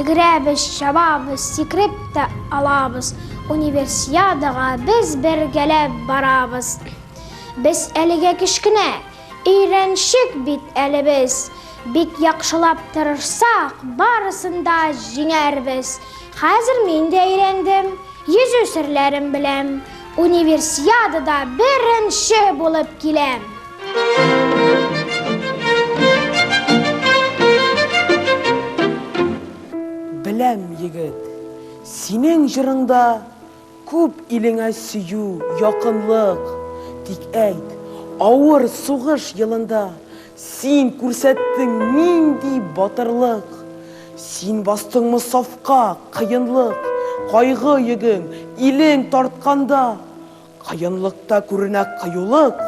Йөгерәбез, чабабыз, сикереп тә алабыз. Универсиадаға біз бергәләп барабыз. Біз әлегә кішкенә, өйрәншек бит әле біз. Бик яхшылап тырышсақ, барысында җиңәрбез. Хәзер мин дә өйрәндем, йөзү серләрен беләм. Универсиадада беренче булып киләм. Беләм, егет, синең җырыңда күп илеңә сөю, якынлык. Тик әйт, авыр сугыш елында син күрсәттең нинди батырлык. Син бастыңмы сафка кыенлык, кайгы йөгең илең тартканда. Кыенлыкта күренә кыюлык,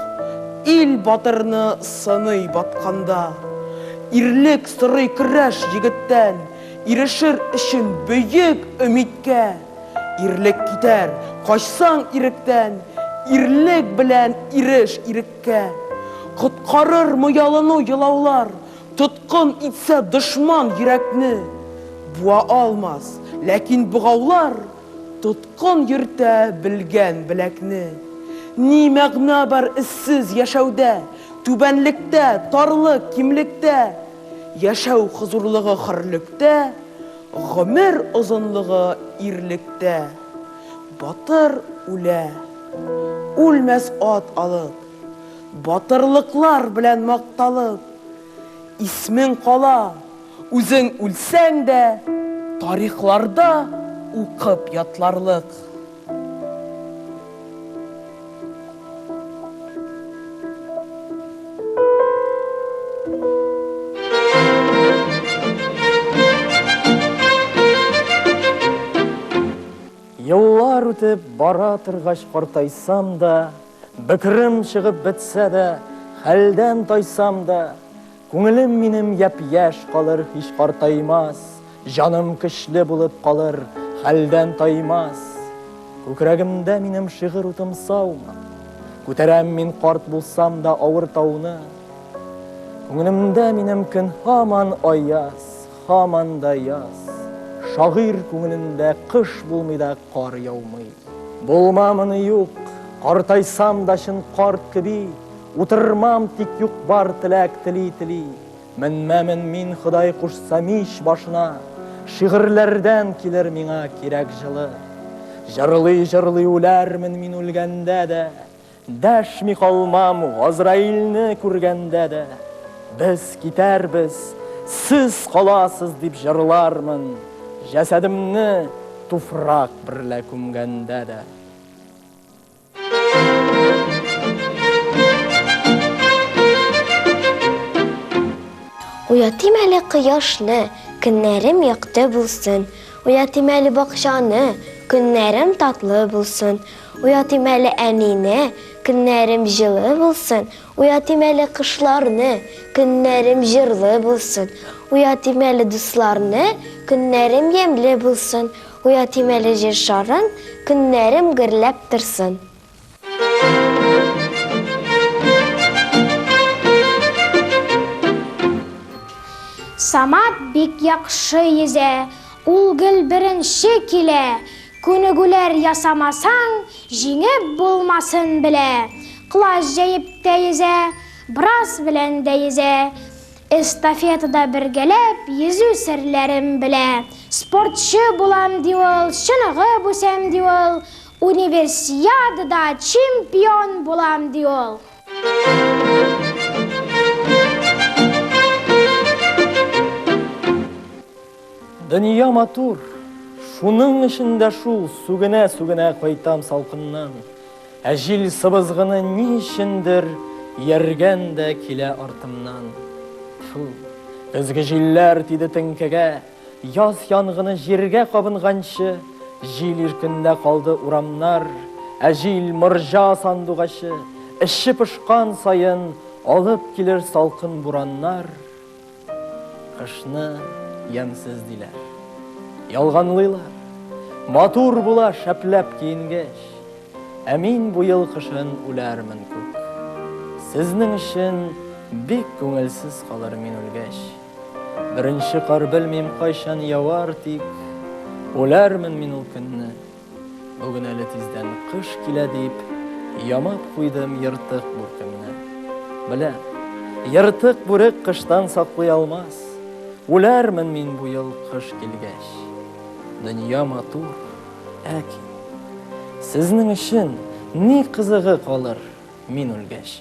ил батырны сыный батканда. Ирлек сорый көрәш егеттән, ирешер өчен бөек өмиткә. Ирлек китәр, качсаң иректән, ирлек белән иреш иреккә. Коткарыр ялыну елаулар, тоткын итсә дошман йөрәкне. Буа алмас, ләкин бугаулар тоткын йөртә белгән беләкне. Ни мәгънә бар эссез яшәүдә, түбәнлектә, тарлык, кимлектә. Яшәү хозурлыгы хөрлектә, гомер озынлыгы ирлектә. Батыр үлә, үлмәс ат алып, батырлыклар белән макталып. Исмең кала, үзең үлсәң дә, тарихларда укып ятларлык. Еллар үтеп бара торгач картайсам да, бөкрем чыгып бетсә дә, хәлдән тайсам да, күңелем минем япь-яшь калыр, һич картаймас, җаным көчле булып калыр, хәлдән таймас. Күкрәгемдә минем шигырь утым саумы, күтәрәм мин карт булсам да авыр тауны. Күңелемдә минем көн һаман аяз, һаман да яз. Шагыйрь күңелендә кыш булмый да кар яумый. Булмамыны юк, картайсам да чын карт кеби, утырмам тик юк бар теләк тели-тели. Менмәмен мин Ходай кушса мич башына, шигырьләрдән килер миңа кирәк җылы. Җырлый-җырлый үләрмен мин үлгәндә дә, дәшми калмам Газраилне күргәндә дә. Без китәрбез, сез каласыз дип җырлармын. Жәсәдемне туфрак берлә күмгәндә дә. Уятим әле кояшны, көннәрем якты булсын. Уятим әле бакчаны, көннәрем татлы булсын. Уятим әле әнине, көннәрем җылы булсын. Уятим әле кышларны, көннәрем җырлы булсын. Уятим әле дусларны, көннәрем ямьле булсын. Уятим әле җир шарын, көннәрем гөрләп торсын. Самат бик яхшы йөзә, ул гел беренче килә. Күнегүләр ясамасаң, җиңеп булмасын белә. Класс җәеп тә йөзә, брас белән дә йөзә. Эстафетада бергәләп йөзү серләрен белә. Спортчы булам ди ул, чыныгып үсәм ди ул. Универсиадада чемпион булам ди ул. Дөнья матур, шуның эчендә шул сүгенә-сүгенә кайтам салкыннан. Ә җил сыбызгыны ни өчендер ияргән дә килә артымнан. Көзге җилләр тиде теңкәгә, яз янгыны җиргә кабынганчы, җил иркендә калды урамнар, ә җил морҗа сандугачы, эче пышкан саен алып килер салкын бураннар. Кышны ямсыз диләр, ялганлыйлар, матур була шәпләп киенгәч, ә мин бу ел кышын үләрмен күк. Сезнең өчен бик күңелсез калыр мин үлгәч. Беренче кар белмим кайчан явар тик, үләрмен мин ул көнне. Бүген әле тиздән кыш килә дип, ямап куйдым ертык бүркемне. Беләм, ертык бүрек кыштан саклый алмас. Үләрмен мин бу ел кыш килгәч. Дөнья матур, ләкин сезнең өчен ни кызыгы калыр мин үлгәч?